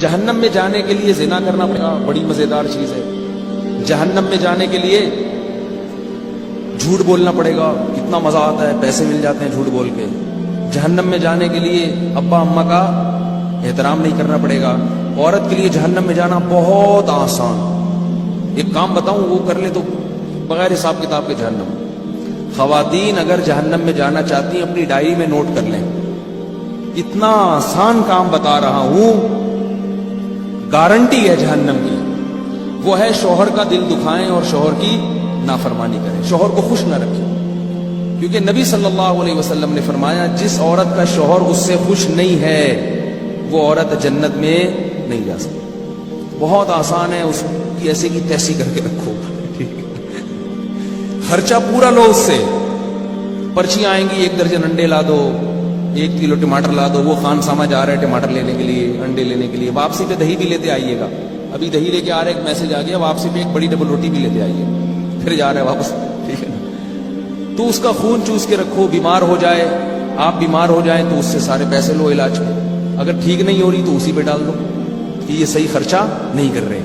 جہنم میں جانے کے لیے زنا کرنا پڑے گا، بڑی مزیدار چیز ہے۔ جہنم میں جانے کے لیے جھوٹ بولنا پڑے گا، کتنا مزہ آتا ہے، پیسے مل جاتے ہیں جھوٹ بول کے۔ جہنم میں جانے کے لیے ابا اماں کا احترام نہیں کرنا پڑے گا۔ عورت کے لیے جہنم میں جانا بہت آسان، ایک کام بتاؤں وہ کر لے تو بغیر حساب کتاب کے جہنم۔ خواتین اگر جہنم میں جانا چاہتی ہیں اپنی ڈائری میں نوٹ کر لیں، اتنا آسان کام بتا رہا ہوں، گارنٹی ہے جہنم کی۔ وہ ہے شوہر کا دل دکھائیں اور شوہر کی نافرمانی کریں، شوہر کو خوش نہ رکھیں، کیونکہ نبی صلی اللہ علیہ وسلم نے فرمایا جس عورت کا شوہر اس سے خوش نہیں ہے وہ عورت جنت میں نہیں جا سکتی۔ بہت آسان ہے، اس کی ایسے کی تیسی کر کے رکھو، خرچہ پورا لو، اس سے پرچیاں آئیں گی، 1 درجن انڈے لا دو، 1 کلو ٹماٹر لا دو، وہ خان سامہ جا رہا ہے ٹماٹر لینے کے لیے، انڈے لینے کے لیے، واپسی پہ دہی بھی لیتے آئیے گا، ابھی دہی لے کے آ رہے ایک میسج آ گیا، واپسی پہ 1 بڑی ڈبل روٹی بھی لیتے آئیے، پھر جا رہے واپس، ٹھیک ہے نا۔ تو اس کا خون چوس کے رکھو، بیمار ہو جائے، آپ بیمار ہو جائیں تو اس سے سارے پیسے لو علاج کے، اگر ٹھیک نہیں ہو رہی تو اسی پہ ڈال دو کہ یہ صحیح خرچہ نہیں کر رہے۔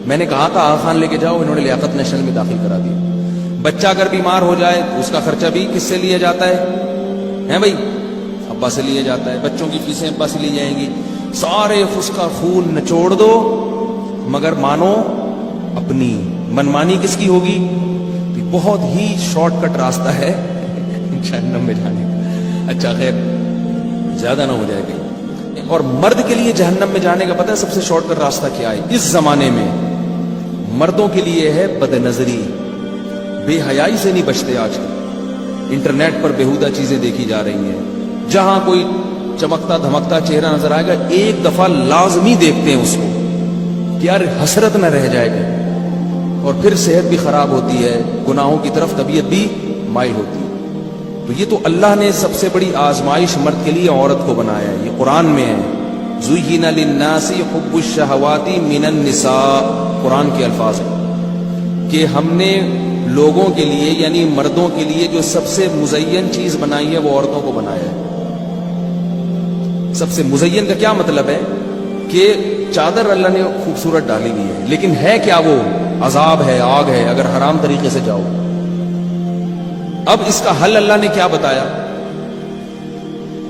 میں نے کہا تھا آغا خان لے کے جاؤ، انہوں نے لیاقت نیشنل میں داخل کرا دیا۔ بچہ اگر بیمار ہو جائے تو اس کا خرچہ بھی کس سے لیا جاتا ہے بھائی؟ ابا سے لیا جاتا ہے، بچوں کی فیسیں ابا سے لی جائیں گی، سارے اس کا خون نچوڑ دو، مگر مانو اپنی، منمانی کس کی ہوگی؟ بہت ہی شارٹ کٹ راستہ ہے جہنم میں جانے کا۔ اچھا خیر زیادہ نہ ہو جائے گا۔ اور مرد کے لیے جہنم میں جانے کا پتہ ہے سب سے شارٹ کٹ راستہ کیا ہے اس زمانے میں؟ مردوں کے لیے ہے بد نظری، بے حیائی سے نہیں بچتے آج کل، انٹرنیٹ پر بیہودہ چیزیں دیکھی جا رہی ہیں، جہاں کوئی چمکتا دھمکتا چہرہ نظر آئے گا ایک دفعہ لازمی دیکھتے ہیں اس کو کہ یار حسرت نہ رہ جائے گا، اور پھر صحت بھی خراب ہوتی ہے، گناہوں کی طرف طبیعت بھی مائل ہوتی ہے۔ تو یہ تو اللہ نے سب سے بڑی آزمائش مرد کے لیے عورت کو بنایا ہے، یہ قرآن میں ہے، زُيِّنَ لِلنَّاسِ حُبُّ الشَّهَوَاتِ مِنَ النِّسَاءِ، قرآن کے الفاظ ہیں کہ ہم نے لوگوں کے لیے یعنی مردوں کے لیے جو سب سے مزین چیز بنائی ہے وہ عورتوں کو بنایا ہے۔ سب سے مزین کا کیا مطلب ہے کہ چادر اللہ نے خوبصورت ڈالی ہوئی ہے، لیکن ہے کیا؟ وہ عذاب ہے، آگ ہے اگر حرام طریقے سے جاؤ۔ اب اس کا حل اللہ نے کیا بتایا؟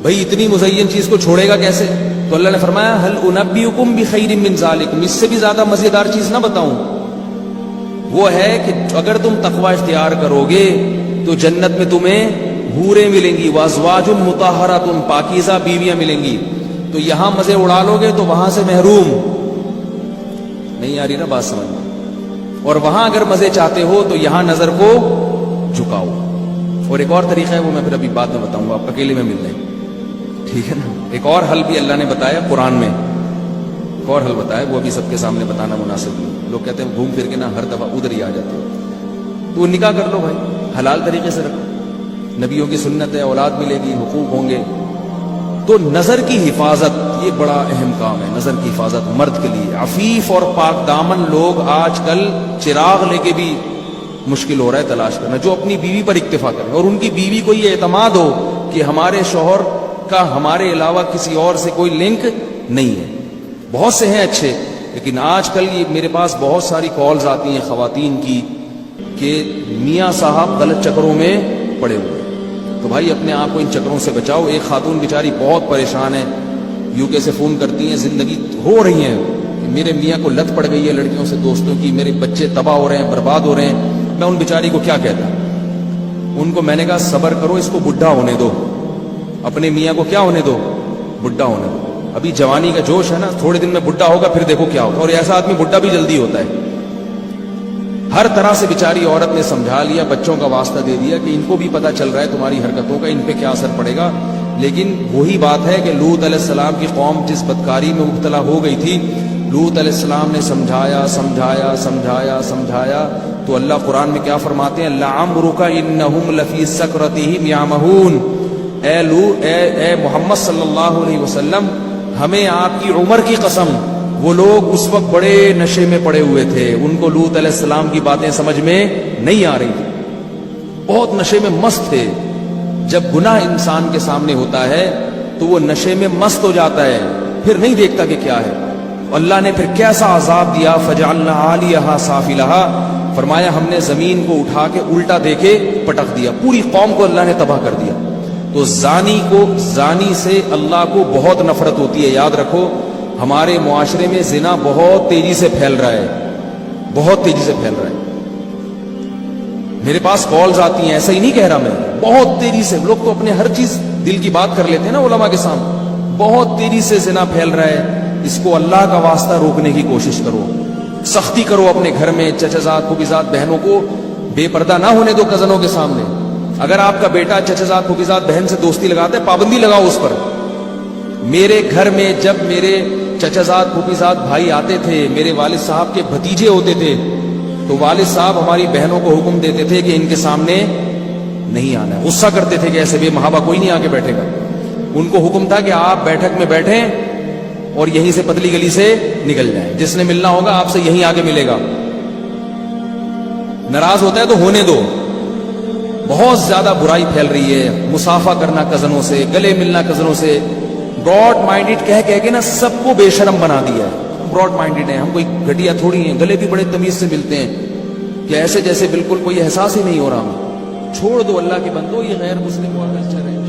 بھئی اتنی مزین چیز کو چھوڑے گا کیسے؟ تو اللہ نے فرمایا هل انبئکم بخیر من ذالکم، اس سے بھی زیادہ مزیدار چیز نہ بتاؤں؟ وہ ہے کہ اگر تم تقوی اختیار کرو گے تو جنت میں تمہیں حوریں ملیں گی، وازواج مطہرات، پاکیزہ بیویاں ملیں گی۔ تو یہاں مزے اڑا لو گے تو وہاں سے محروم، نہیں آ رہی نا بات سمجھ میں؟ اور وہاں اگر مزے چاہتے ہو تو یہاں نظر کو جھکاؤ۔ اور ایک اور طریقہ ہے وہ میں پھر ابھی بعد میں بتاؤں گا، آپ اکیلے میں مل لیں، ٹھیک ہے نا؟ ایک اور حل بھی اللہ نے بتایا قرآن میں، ایک اور حل بتایا، وہ ابھی سب کے سامنے بتانا مناسب نہیں۔ لوگ کہتے ہیں گھوم پھر کے نا ہر دفعہ ادھر ہی آ جاتے ہو، تو وہ نکاح کر لو بھائی، حلال طریقے سے رکھو، نبیوں کی سنت ہے، اولاد ملے گی، حقوق ہوں گے۔ تو نظر کی حفاظت یہ بڑا اہم کام ہے، نظر کی حفاظت مرد کے لیے۔ عفیف اور پاک دامن لوگ آج کل چراغ لے کے بھی مشکل ہو رہا ہے تلاش کرنا، جو اپنی بیوی پر اکتفا کریں اور ان کی بیوی کو یہ اعتماد ہو کہ ہمارے شوہر کا ہمارے علاوہ کسی اور سے کوئی لنک نہیں ہے۔ بہت سے ہیں اچھے، لیکن آج کل یہ میرے پاس بہت ساری کالز آتی ہیں خواتین کی کہ میاں صاحب غلط چکروں میں پڑے ہوئے۔ تو بھائی اپنے آپ کو ان چکروں سے بچاؤ۔ ایک خاتون بیچاری بہت پریشان ہے، یو کے سے فون کرتی ہیں، زندگی ہو رہی ہیں، میرے میاں کو لت پڑ گئی ہے لڑکیوں سے دوستوں کی، میرے بچے تباہ ہو رہے ہیں، برباد ہو رہے ہیں۔ میں ان بیچاری کو کیا کہتا، ان کو میں نے کہا صبر کرو، اس کو بڈھا ہونے دو، اپنے میاں کو کیا ہونے دو، بڈھا ہونے دو۔ ابھی جوانی کا جوش ہے نا، تھوڑے دن میں بڈھا ہوگا پھر دیکھو کیا ہوتا ہے، اور ایسا آدمی بڈھا بھی جلدی ہوتا ہے۔ ہر طرح سے بیچاری عورت نے سمجھا لیا، بچوں کا واسطہ دے دیا کہ ان کو بھی پتہ چل رہا ہے تمہاری حرکتوں کا، ان پہ کیا اثر پڑے گا۔ لیکن وہی بات ہے کہ لوط علیہ السلام کی قوم جس بدکاری میں مبتلا ہو گئی تھی، لوط علیہ السلام نے سمجھایا سمجھایا سمجھایا سمجھایا، تو اللہ قرآن میں کیا فرماتے ہیں؟ لعمرک انہم لفی سکرتہم یعمہون، اے محمد صلی اللہ علیہ وسلم، ہمیں آپ کی عمر کی قسم، وہ لوگ اس وقت بڑے نشے میں پڑے ہوئے تھے، ان کو لوط علیہ السلام کی باتیں سمجھ میں نہیں آ رہی تھی، بہت نشے میں مست تھے۔ جب گناہ انسان کے سامنے ہوتا ہے تو وہ نشے میں مست ہو جاتا ہے، پھر نہیں دیکھتا کہ کیا ہے۔ اللہ نے پھر کیسا عذاب دیا، فجعلنا عالیہا سافلہا، فرمایا ہم نے زمین کو اٹھا کے الٹا دے کے پٹک دیا، پوری قوم کو اللہ نے تباہ کر دیا۔ تو زانی سے اللہ کو بہت نفرت ہوتی ہے۔ یاد رکھو ہمارے معاشرے میں زنا بہت تیزی سے پھیل رہا ہے، بہت تیزی سے پھیل رہا ہے۔ میرے پاس کالز آتی ہیں، ایسا ہی نہیں کہہ رہا میں، بہت تیزی سے لوگ تو اپنے ہر چیز دل کی بات کر لیتے ہیں نا علماء کے سامنے، بہت تیزی سے زنا پھیل رہا ہے۔ اس کو اللہ کا واسطہ روکنے کی کوشش کرو، سختی کرو اپنے گھر میں، چچزاد پھوپھیزاد بہنوں کو بے پردہ نہ ہونے دو کزنوں کے سامنے۔ اگر آپ کا بیٹا چچزاد پھوپھیزاد بہن سے دوستی لگاتا ہے، پابندی لگاؤ اس پر۔ میرے گھر میں جب میرے چچزاد پھوپھیزاد بھائی آتے تھے، میرے والد صاحب کے بھتیجے ہوتے تھے، تو والد صاحب ہماری بہنوں کو حکم دیتے تھے کہ ان کے سامنے نہیں آنا ہے۔ غصہ کرتے تھے کہ ایسے بے محابہ کوئی نہیں آ کے بیٹھے گا۔ ان کو حکم تھا کہ آپ بیٹھک میں بیٹھیں اور یہیں سے پتلی گلی سے نکل جائیں، جس نے ملنا ہوگا آپ سے یہیں آ کے ملے گا، ناراض ہوتا ہے تو ہونے دو۔ بہت زیادہ برائی پھیل رہی ہے، مصافحہ کرنا کزنوں سے، گلے ملنا کزنوں سے، براڈ مائنڈڈ کہہ کے نا سب کو بے شرم بنا دیا ہے۔ براڈ مائنڈڈ ہیں ہم، کوئی گھٹیا تھوڑی ہیں، گلے بھی بڑے تمیز سے ملتے ہیں کہ ایسے جیسے بالکل کوئی احساس ہی نہیں ہو رہا ہمیں۔ چھوڑ دو اللہ کے بندو، یہ غیر مسلم کا کلچر ہے۔